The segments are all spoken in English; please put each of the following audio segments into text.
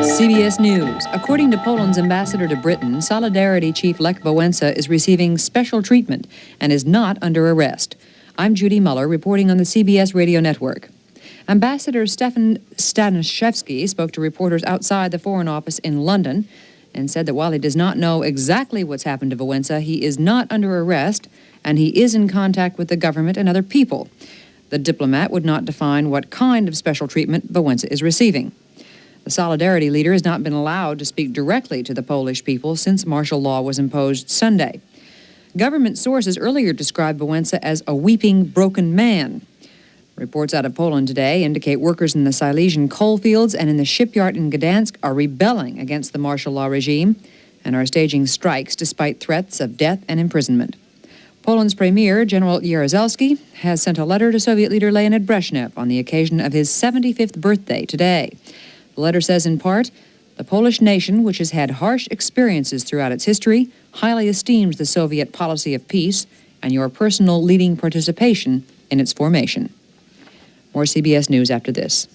CBS News. According to Poland's ambassador to Britain, Solidarity chief Lech Wałęsa is receiving special treatment and is not under arrest. I'm Judy Muller reporting on the CBS Radio Network. Ambassador Stefan Staniszewski spoke to reporters outside the Foreign Office in London and said that while he does not know exactly what's happened to Wałęsa, he is not under arrest and he is in contact with the government and other people. The diplomat would not define what kind of special treatment Wałęsa is receiving. The Solidarity leader has not been allowed to speak directly to the Polish people since martial law was imposed Sunday. Government sources earlier described Wałęsa as a weeping, broken man. Reports out of Poland today indicate workers in the Silesian coal fields and in the shipyard in Gdansk are rebelling against the martial law regime and are staging strikes despite threats of death and imprisonment. Poland's Premier, General Jaruzelski, has sent a letter to Soviet leader Leonid Brezhnev on the occasion of his 75th birthday today. The letter says in part, the Polish nation, which has had harsh experiences throughout its history, highly esteems the Soviet policy of peace and your personal leading participation in its formation. More CBS News after this.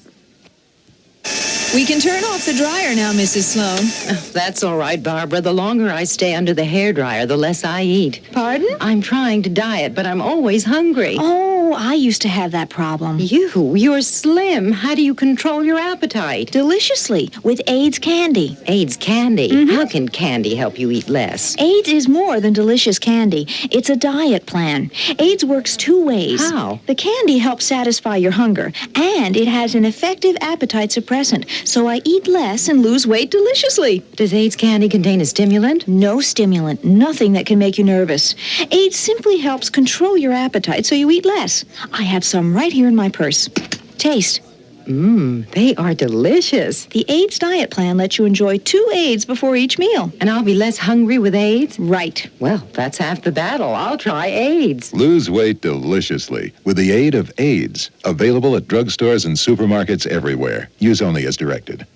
We can turn off the dryer now, Mrs. Sloan. Oh, that's all right, Barbara. The longer I stay under the hairdryer, the less I eat. Pardon? I'm trying to diet, but I'm always hungry. Oh, I used to have that problem. You're slim. How do you control your appetite? Deliciously, with AIDS candy. AIDS candy? Mm-hmm. How can candy help you eat less? AIDS is more than delicious candy. It's a diet plan. AIDS works two ways. How? The candy helps satisfy your hunger, and it has an effective appetite suppressant, so I eat less and lose weight deliciously. Does AIDS candy contain a stimulant? No stimulant, nothing that can make you nervous. AIDS simply helps control your appetite so you eat less. I have some right here in my purse. Taste. They are delicious. The AIDS diet plan lets you enjoy 2 AIDS before each meal. And I'll be less hungry with AIDS? Right. Well, that's half the battle. I'll try AIDS. Lose weight deliciously with the aid of AIDS. Available at drugstores and supermarkets everywhere. Use only as directed.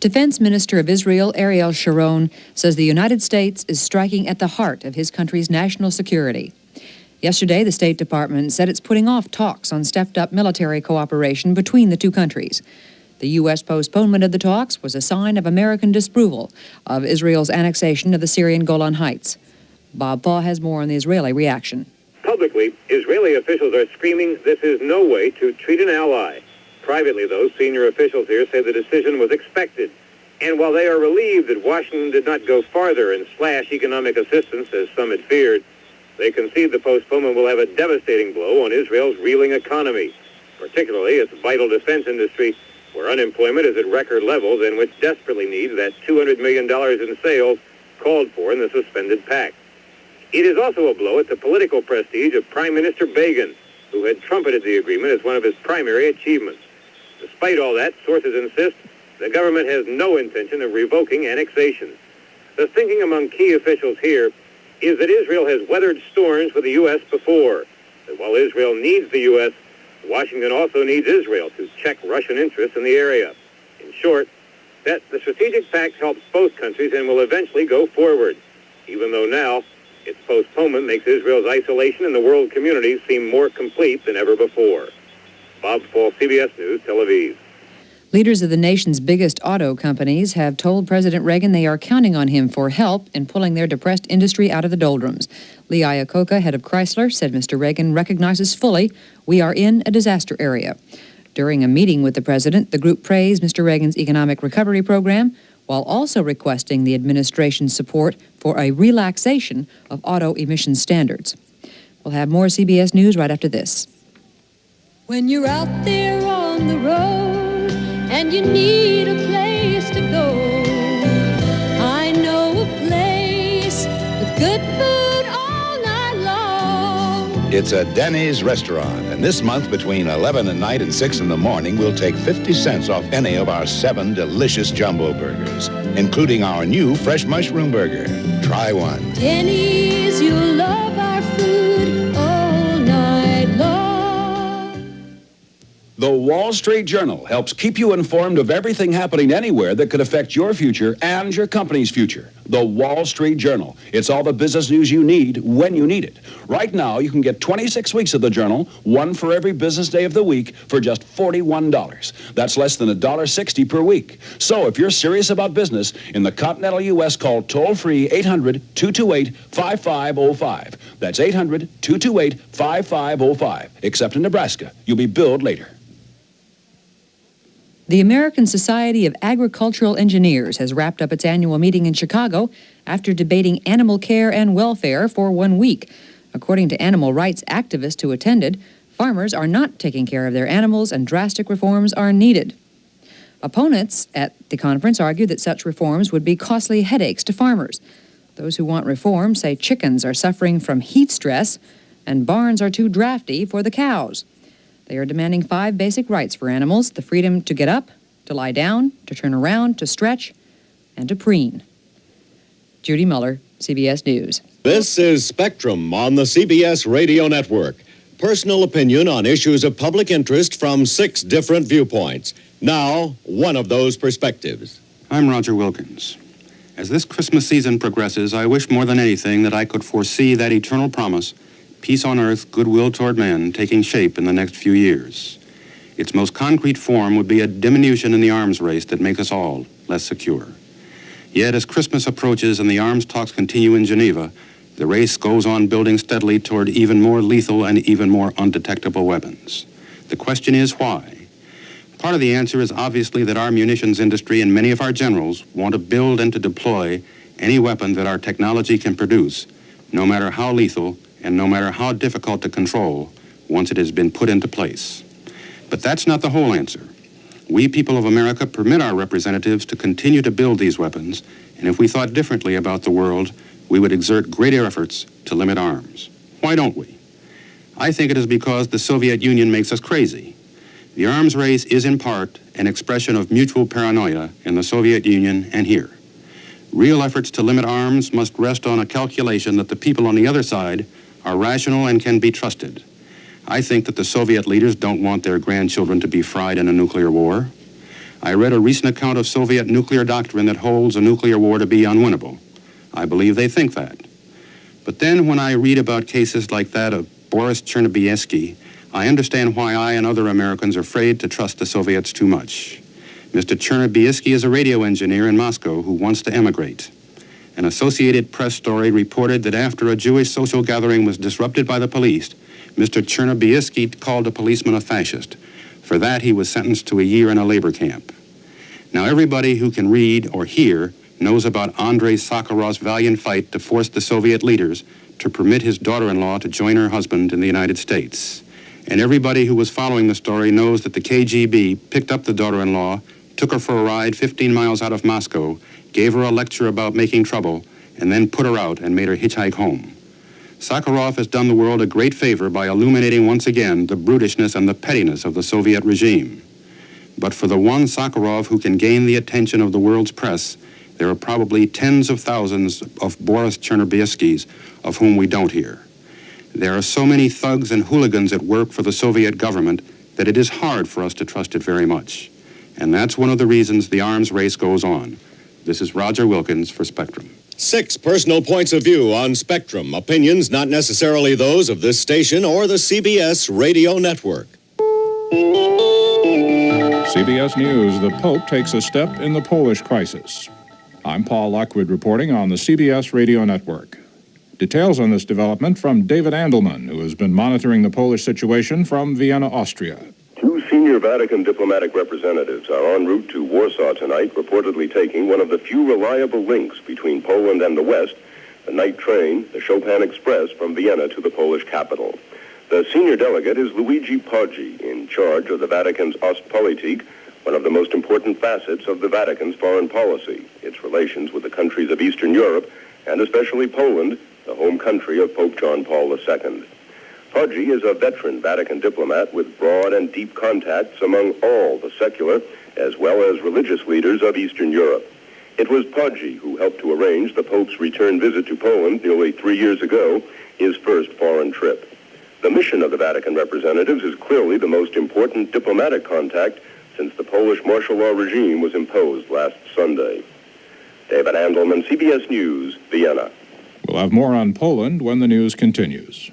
Defense Minister of Israel, Ariel Sharon, says the United States is striking at the heart of his country's national security. Yesterday, the State Department said it's putting off talks on stepped-up military cooperation between the two countries. The U.S. postponement of the talks was a sign of American disapproval of Israel's annexation of the Syrian Golan Heights. Bob Thaw has more on the Israeli reaction. Publicly, Israeli officials are screaming this is no way to treat an ally. Privately, though, senior officials here say the decision was expected. And while they are relieved that Washington did not go farther and slash economic assistance, as some had feared, they concede the postponement will have a devastating blow on Israel's reeling economy, particularly its vital defense industry, where unemployment is at record levels and which desperately needs that $200 million in sales called for in the suspended pact. It is also a blow at the political prestige of Prime Minister Begin, who had trumpeted the agreement as one of his primary achievements. Despite all that, sources insist the government has no intention of revoking annexation. The thinking among key officials here is that Israel has weathered storms with the U.S. before, that while Israel needs the U.S., Washington also needs Israel to check Russian interests in the area. In short, that the strategic pact helps both countries and will eventually go forward, even though now its postponement makes Israel's isolation in the world community seem more complete than ever before. Bob Fall, CBS News, Tel Aviv. Leaders of the nation's biggest auto companies have told President Reagan they are counting on him for help in pulling their depressed industry out of the doldrums. Lee Iacocca, head of Chrysler, said Mr. Reagan recognizes fully we are in a disaster area. During a meeting with the president, the group praised Mr. Reagan's economic recovery program while also requesting the administration's support for a relaxation of auto emission standards. We'll have more CBS News right after this. When you're out there on the road and you need a place to go, I know a place with good food all night long. It's a Denny's restaurant, and this month between 11 at night and 6 in the morning, we'll take 50 cents off any of our 7 delicious jumbo burgers, including our new fresh mushroom burger. Try one. Denny's, you'll love our food all night long. The Wall Street Journal helps keep you informed of everything happening anywhere that could affect your future and your company's future. the Wall Street Journal. It's all the business news you need when you need it. Right now, you can get 26 weeks of the Journal, one for every business day of the week, for just $41. That's less than $1.60 per week. So if you're serious about business in the continental U.S., call toll-free 800-228-5505. That's 800-228-5505. Except in Nebraska. You'll be billed later. The American Society of Agricultural Engineers has wrapped up its annual meeting in Chicago after debating animal care and welfare for 1 week. According to animal rights activists who attended, farmers are not taking care of their animals and drastic reforms are needed. Opponents at the conference argued that such reforms would be costly headaches to farmers. Those who want reform say chickens are suffering from heat stress and barns are too drafty for the cows. They are demanding 5 basic rights for animals: the freedom to get up, to lie down, to turn around, to stretch, and to preen. Judy Muller, CBS News. This is Spectrum on the CBS Radio Network. Personal opinion on issues of public interest from 6 different viewpoints. Now, one of those perspectives. I'm Roger Wilkins. As this Christmas season progresses, I wish more than anything that I could foresee that eternal promise, peace on earth, goodwill toward men, taking shape in the next few years. Its most concrete form would be a diminution in the arms race that makes us all less secure. Yet as Christmas approaches and the arms talks continue in Geneva, the race goes on building steadily toward even more lethal and even more undetectable weapons. The question is why? Part of the answer is obviously that our munitions industry and many of our generals want to build and to deploy any weapon that our technology can produce, no matter how lethal and no matter how difficult to control once it has been put into place. But that's not the whole answer. We people of America permit our representatives to continue to build these weapons, and if we thought differently about the world, we would exert greater efforts to limit arms. Why don't we? I think it is because the Soviet Union makes us crazy. The arms race is in part an expression of mutual paranoia in the Soviet Union and here. Real efforts to limit arms must rest on a calculation that the people on the other side are rational and can be trusted. I think that the Soviet leaders don't want their grandchildren to be fried in a nuclear war. I read a recent account of Soviet nuclear doctrine that holds a nuclear war to be unwinnable. I believe they think that. But then when I read about cases like that of Boris Chernobyevsky, I understand why I and other Americans are afraid to trust the Soviets too much. Mr. Chernobyevsky is a radio engineer in Moscow who wants to emigrate. An Associated Press story reported that after a Jewish social gathering was disrupted by the police, Mr. Chernobyevsky called a policeman a fascist. For that, he was sentenced to a year in a labor camp. Now, everybody who can read or hear knows about Andrei Sakharov's valiant fight to force the Soviet leaders to permit his daughter-in-law to join her husband in the United States. And everybody who was following the story knows that the KGB picked up the daughter-in-law, took her for a ride 15 miles out of Moscow, gave her a lecture about making trouble, and then put her out and made her hitchhike home. Sakharov has done the world a great favor by illuminating once again the brutishness and the pettiness of the Soviet regime. But for the one Sakharov who can gain the attention of the world's press, there are probably tens of thousands of Boris Chernobyevskys of whom we don't hear. There are so many thugs and hooligans at work for the Soviet government that it is hard for us to trust it very much. And that's one of the reasons the arms race goes on. This is Roger Wilkins for Spectrum. 6 personal points of view on Spectrum. Opinions not necessarily those of this station or the CBS Radio Network. CBS News, the Pope takes a step in the Polish crisis. I'm Paul Lockwood reporting on the CBS Radio Network. Details on this development from David Andelman, who has been monitoring the Polish situation from Vienna, Austria. 2 senior Vatican diplomatic representatives are en route to Warsaw tonight, reportedly taking one of the few reliable links between Poland and the West, the night train, the Chopin Express from Vienna to the Polish capital. The senior delegate is Luigi Poggi, in charge of the Vatican's Ostpolitik, one of the most important facets of the Vatican's foreign policy, its relations with the countries of Eastern Europe, and especially Poland, the home country of Pope John Paul II. Poggi is a veteran Vatican diplomat with broad and deep contacts among all the secular as well as religious leaders of Eastern Europe. It was Poggi who helped to arrange the Pope's return visit to Poland nearly 3 years ago, his first foreign trip. The mission of the Vatican representatives is clearly the most important diplomatic contact since the Polish martial law regime was imposed last Sunday. David Andelman, CBS News, Vienna. We'll have more on Poland when the news continues.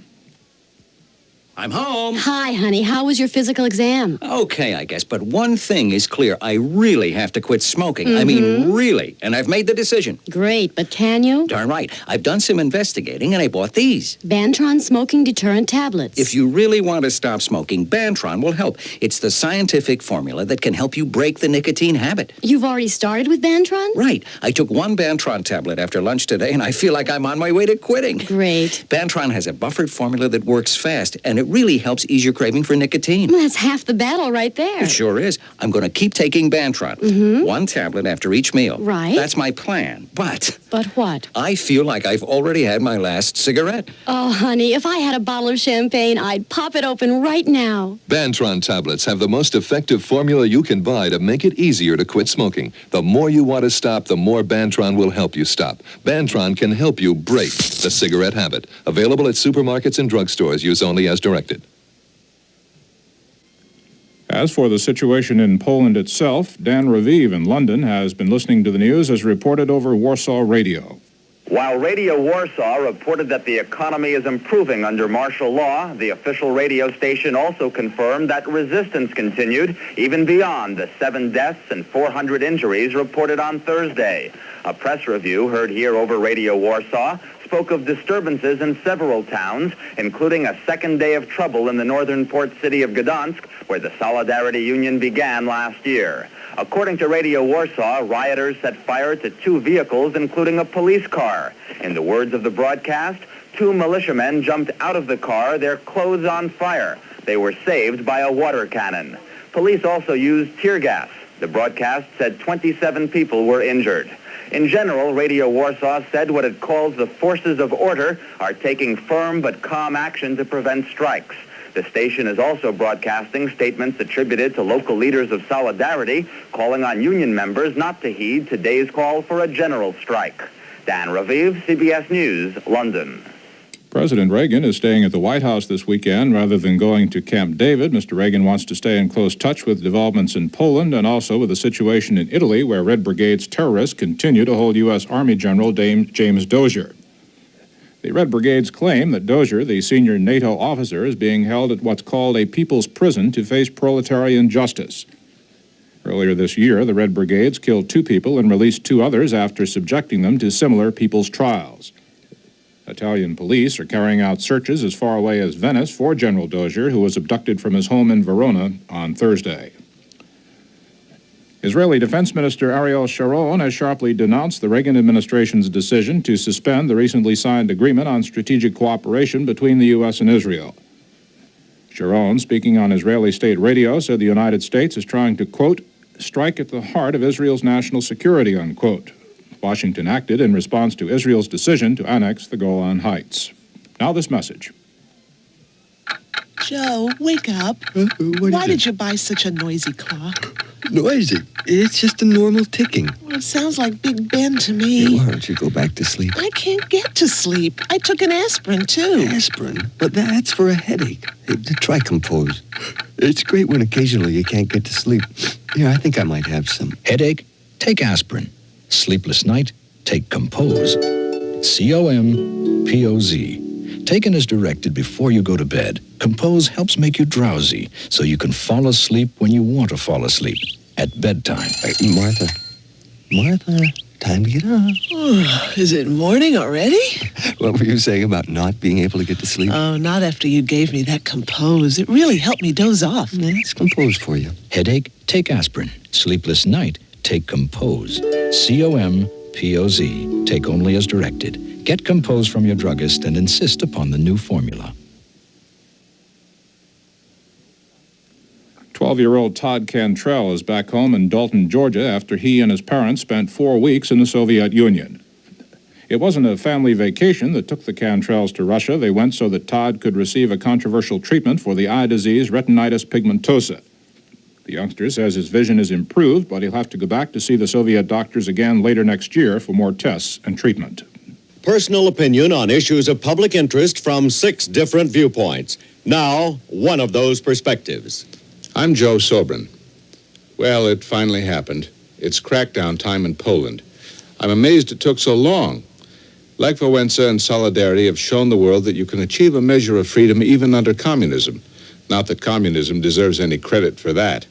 I'm home. Hi, honey. How was your physical exam? Okay, I guess, but one thing is clear. I really have to quit smoking. I mean, really. And I've made the decision. Great, but can you? Darn right. I've done some investigating, and I bought these. Bantron smoking deterrent tablets. If you really want to stop smoking, Bantron will help. It's the scientific formula that can help you break the nicotine habit. You've already started with Bantron? Right. I took one Bantron tablet after lunch today, and I feel like I'm on my way to quitting. Great. Bantron has a buffered formula that works fast, and it really helps ease your craving for nicotine. Well, that's half the battle right there. It sure is. I'm going to keep taking Bantron. One tablet after each meal. Right. That's my plan. But what? I feel like I've already had my last cigarette. Oh, honey, if I had a bottle of champagne, I'd pop it open right now. Bantron tablets have the most effective formula you can buy to make it easier to quit smoking. The more you want to stop, the more Bantron will help you stop. Bantron can help you break the cigarette habit. Available at supermarkets and drugstores. Use only as directed. As for the situation in Poland itself, Dan Raviv in London has been listening to the news as reported over Warsaw Radio. While Radio Warsaw reported that the economy is improving under martial law, the official radio station also confirmed that resistance continued even beyond the 7 deaths and 400 injuries reported on Thursday. A press review heard here over Radio Warsaw spoke of disturbances in several towns, including a second day of trouble in the northern port city of Gdansk, where the Solidarity Union began last year. According to Radio Warsaw, rioters set fire to 2 vehicles, including a police car. In the words of the broadcast, 2 militiamen jumped out of the car, their clothes on fire. They were saved by a water cannon. Police also used tear gas. The broadcast said 27 people were injured. In general, Radio Warsaw said what it calls the forces of order are taking firm but calm action to prevent strikes. The station is also broadcasting statements attributed to local leaders of Solidarity, calling on union members not to heed today's call for a general strike. Dan Raviv, CBS News, London. President Reagan is staying at the White House this weekend rather than going to Camp David. Mr. Reagan wants to stay in close touch with developments in Poland and also with the situation in Italy, where Red Brigade's terrorists continue to hold U.S. Army General James Dozier. The Red Brigades claim that Dozier, the senior NATO officer, is being held at what's called a people's prison to face proletarian justice. Earlier this year, the Red Brigades killed 2 people and released 2 others after subjecting them to similar people's trials. Italian police are carrying out searches as far away as Venice for General Dozier, who was abducted from his home in Verona on Thursday. Israeli Defense Minister Ariel Sharon has sharply denounced the Reagan administration's decision to suspend the recently signed agreement on strategic cooperation between the U.S. and Israel. Sharon, speaking on Israeli state radio, said the United States is trying to, quote, strike at the heart of Israel's national security, unquote. Washington acted in response to Israel's decision to annex the Golan Heights. Now this message. Joe, wake up. Why did you buy such a noisy clock? Noisy? It's just a normal ticking. Well, it sounds like Big Ben to me. Why don't you go back to sleep? I can't get to sleep. I took an aspirin, too. Aspirin? But that's for a headache. Try Compose. It's great when occasionally you can't get to sleep. Here, I think I might have some. Headache? Take aspirin. Sleepless night? Take Compose. C-O-M-P-O-Z. Taken as directed before you go to bed, Compose helps make you drowsy so you can fall asleep when you want to fall asleep at bedtime. Martha, time to get up. Is it morning already? What were you saying about not being able to get to sleep? Oh, not after you gave me that Compose. It really helped me doze off. Yeah, it's Compose for you. Headache? Take aspirin. Sleepless night? Take Compose. C-O-M-P-O-Z. Take only as directed. Get Compose from your druggist and insist upon the new formula. 12-year-old Todd Cantrell is back home in Dalton, Georgia, after he and his parents spent 4 weeks in the Soviet Union. It wasn't a family vacation that took the Cantrells to Russia. They went so that Todd could receive a controversial treatment for the eye disease retinitis pigmentosa. The youngster says his vision is improved, but he'll have to go back to see the Soviet doctors again later next year for more tests and treatment. Personal opinion on issues of public interest from 6 different viewpoints. Now, one of those perspectives. I'm Joe Sobrin. Well, it finally happened. It's crackdown time in Poland. I'm amazed it took so long. Lech Wałęsa and Solidarity have shown the world that you can achieve a measure of freedom even under communism. Not that communism deserves any credit for that.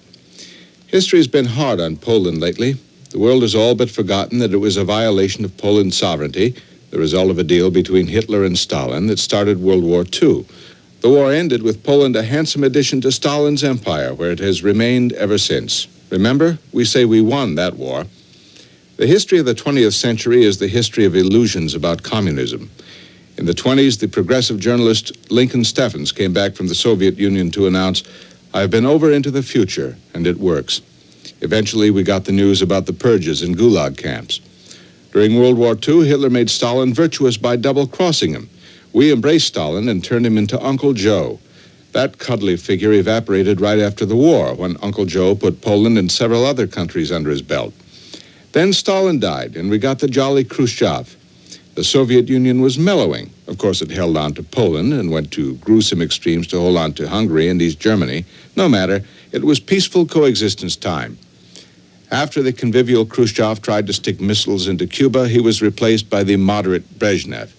History's been hard on Poland lately. The world has all but forgotten that it was a violation of Poland's sovereignty, the result of a deal between Hitler and Stalin that started World War II. The war ended with Poland a handsome addition to Stalin's empire, where it has remained ever since. Remember, we say we won that war. The history of the 20th century is the history of illusions about communism. In the 20s, the progressive journalist Lincoln Steffens came back from the Soviet Union to announce, "I've been over into the future, and it works." Eventually, we got the news about the purges in Gulag camps. During World War II, Hitler made Stalin virtuous by double-crossing him. We embraced Stalin and turned him into Uncle Joe. That cuddly figure evaporated right after the war, when Uncle Joe put Poland and several other countries under his belt. Then Stalin died, and we got the jolly Khrushchev. The Soviet Union was mellowing. Of course, it held on to Poland and went to gruesome extremes to hold on to Hungary and East Germany. No matter, it was peaceful coexistence time. After the convivial Khrushchev tried to stick missiles into Cuba, he was replaced by the moderate Brezhnev.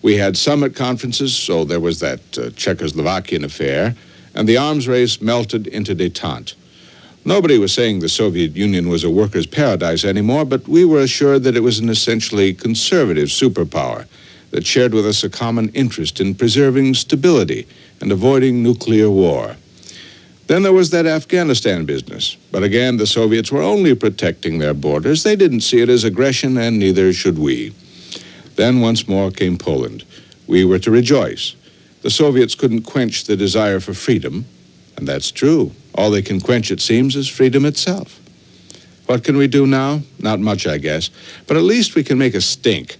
We had summit conferences, so there was that Czechoslovakian affair, and the arms race melted into détente. Nobody was saying the Soviet Union was a workers' paradise anymore, but we were assured that it was an essentially conservative superpower that shared with us a common interest in preserving stability and avoiding nuclear war. Then there was that Afghanistan business. But again, the Soviets were only protecting their borders. They didn't see it as aggression, and neither should we. Then once more came Poland. We were to rejoice. The Soviets couldn't quench the desire for freedom, and that's true. All they can quench, it seems, is freedom itself. What can we do now? Not much, I guess. But at least we can make a stink.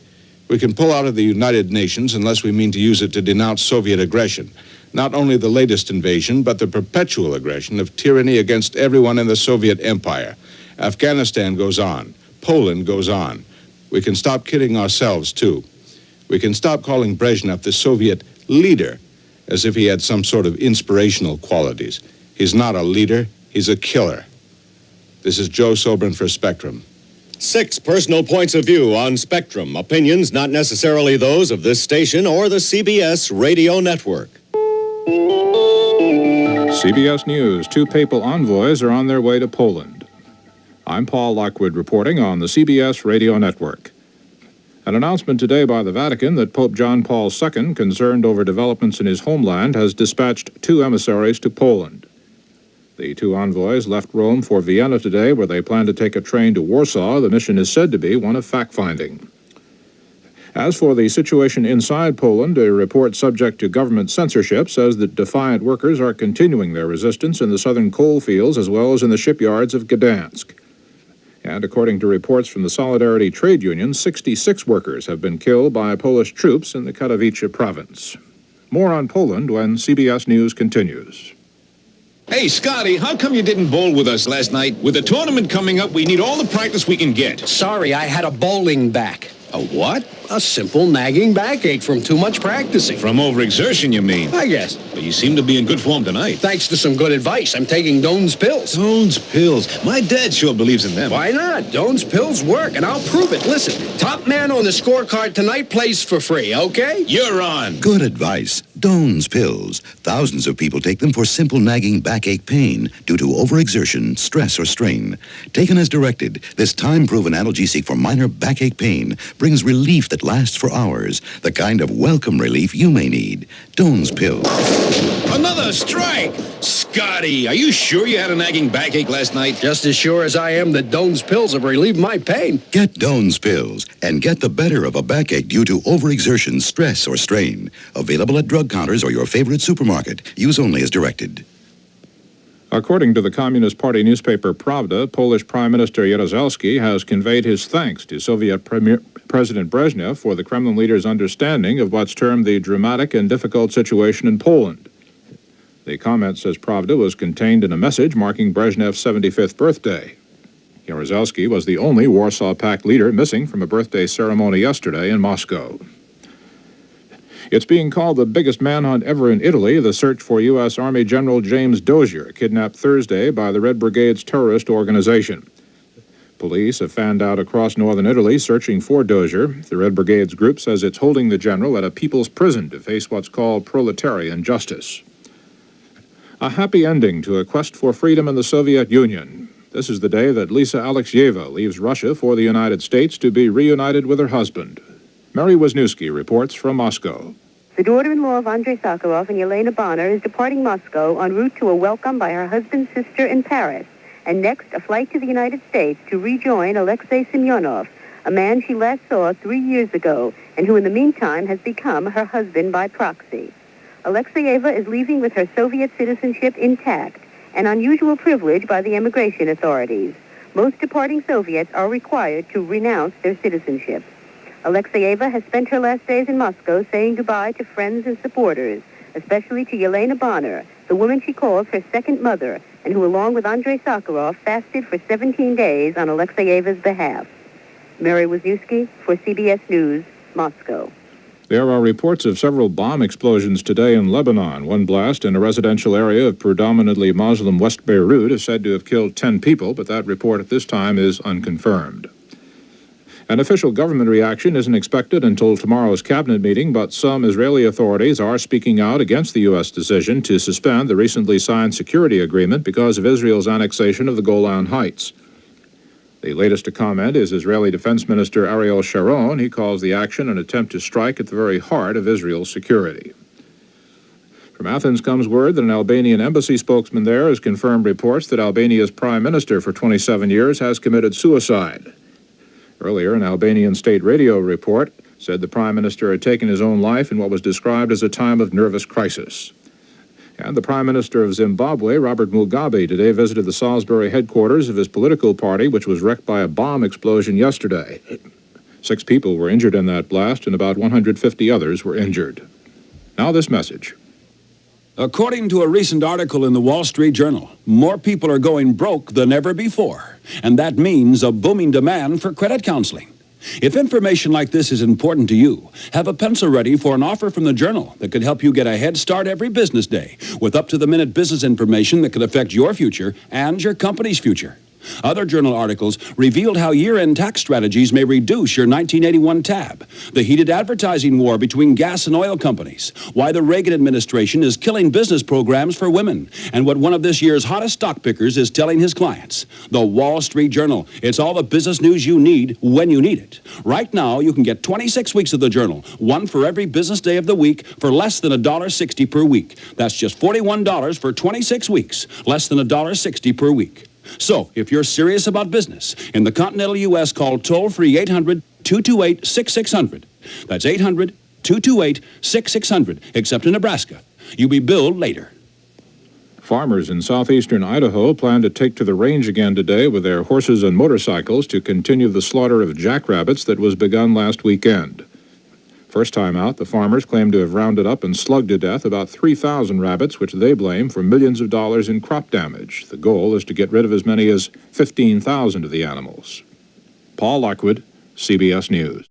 We can pull out of the United Nations unless we mean to use it to denounce Soviet aggression. Not only the latest invasion, but the perpetual aggression of tyranny against everyone in the Soviet Empire. Afghanistan goes on. Poland goes on. We can stop kidding ourselves, too. We can stop calling Brezhnev the Soviet leader, as if he had some sort of inspirational qualities. He's not a leader, he's a killer. This is Joe Sobran for Spectrum. 6 personal points of view on Spectrum. Opinions not necessarily those of this station or the CBS Radio Network. CBS News. 2 papal envoys are on their way to Poland. I'm Paul Lockwood reporting on the CBS Radio Network. An announcement today by the Vatican that Pope John Paul II, concerned over developments in his homeland, has dispatched 2 emissaries to Poland. The 2 envoys left Rome for Vienna today, where they plan to take a train to Warsaw. The mission is said to be one of fact-finding. As for the situation inside Poland, a report subject to government censorship says that defiant workers are continuing their resistance in the southern coal fields as well as in the shipyards of Gdansk. And according to reports from the Solidarity Trade Union, 66 workers have been killed by Polish troops in the Katowice province. More on Poland when CBS News continues. Hey, Scotty, how come you didn't bowl with us last night? With the tournament coming up, we need all the practice we can get. Sorry, I had a bowling back. A what? A simple nagging backache from too much practicing. From overexertion, you mean? I guess. But you seem to be in good form tonight. Thanks to some good advice. I'm taking Doan's pills. Doan's pills? My dad sure believes in them. Why not? Doan's pills work, and I'll prove it. Listen, top man on the scorecard tonight plays for free, okay? You're on. Good advice. Doan's pills. Thousands of people take them for simple nagging backache pain due to overexertion, stress, or strain. Taken as directed, this time-proven analgesic for minor backache pain brings relief that lasts for hours, the kind of welcome relief you may need. Doan's pills. Another strike! Scotty, are you sure you had a nagging backache last night? Just as sure as I am that Doan's pills have relieved my pain. Get Doan's pills and get the better of a backache due to overexertion, stress, or strain. Available at drug counters or your favorite supermarket. Use only as directed. According to the Communist Party newspaper Pravda, Polish Prime Minister Jaruzelski has conveyed his thanks to Soviet President Brezhnev for the Kremlin leader's understanding of what's termed the dramatic and difficult situation in Poland. The comment, says Pravda, was contained in a message marking Brezhnev's 75th birthday. Jaruzelski was the only Warsaw Pact leader missing from a birthday ceremony yesterday in Moscow. It's being called the biggest manhunt ever in Italy, the search for U.S. Army General James Dozier, kidnapped Thursday by the Red Brigade's terrorist organization. Police have fanned out across northern Italy searching for Dozier. The Red Brigade's group says it's holding the general at a people's prison to face what's called proletarian justice. A happy ending to a quest for freedom in the Soviet Union. This is the day that Lisa Alexeyeva leaves Russia for the United States to be reunited with her husband. Mary Wisniewski reports from Moscow. The daughter-in-law of Andrei Sakharov and Yelena Bonner is departing Moscow en route to a welcome by her husband's sister in Paris, and next a flight to the United States to rejoin Alexei Semyonov, a man she last saw 3 years ago and who in the meantime has become her husband by proxy. Alexeyeva is leaving with her Soviet citizenship intact, an unusual privilege by the immigration authorities. Most departing Soviets are required to renounce their citizenship. Alexeyeva has spent her last days in Moscow saying goodbye to friends and supporters, especially to Yelena Bonner, the woman she calls her second mother, and who, along with Andrei Sakharov, fasted for 17 days on Alexeyeva's behalf. Mary Wisniewski for CBS News, Moscow. There are reports of several bomb explosions today in Lebanon. One blast in a residential area of predominantly Muslim West Beirut is said to have killed 10 people, but that report at this time is unconfirmed. An official government reaction isn't expected until tomorrow's cabinet meeting, but some Israeli authorities are speaking out against the U.S. decision to suspend the recently signed security agreement because of Israel's annexation of the Golan Heights. The latest to comment is Israeli Defense Minister Ariel Sharon. He calls the action an attempt to strike at the very heart of Israel's security. From Athens comes word that an Albanian embassy spokesman there has confirmed reports that Albania's prime minister for 27 years has committed suicide. Earlier, an Albanian state radio report said the prime minister had taken his own life in what was described as a time of nervous crisis. And the prime minister of Zimbabwe, Robert Mugabe, today visited the Salisbury headquarters of his political party, which was wrecked by a bomb explosion yesterday. 6 people were injured in that blast, and about 150 others were injured. Now this message. According to a recent article in the Wall Street Journal, more people are going broke than ever before, and that means a booming demand for credit counseling. If information like this is important to you, have a pencil ready for an offer from the Journal that could help you get a head start every business day with up-to-the-minute business information that could affect your future and your company's future. Other Journal articles revealed how year-end tax strategies may reduce your 1981 tab, the heated advertising war between gas and oil companies, why the Reagan administration is killing business programs for women, and what one of this year's hottest stock pickers is telling his clients. The Wall Street Journal. It's all the business news you need when you need it. Right now, you can get 26 weeks of the Journal, one for every business day of the week, for less than $1.60 per week. That's just $41 for 26 weeks, less than $1.60 per week. So, if you're serious about business, in the continental U.S., call toll-free 800-228-6600. That's 800-228-6600, except in Nebraska. You'll be billed later. Farmers in southeastern Idaho plan to take to the range again today with their horses and motorcycles to continue the slaughter of jackrabbits that was begun last weekend. First time out, the farmers claim to have rounded up and slugged to death about 3,000 rabbits, which they blame for millions of dollars in crop damage. The goal is to get rid of as many as 15,000 of the animals. Paul Lockwood, CBS News.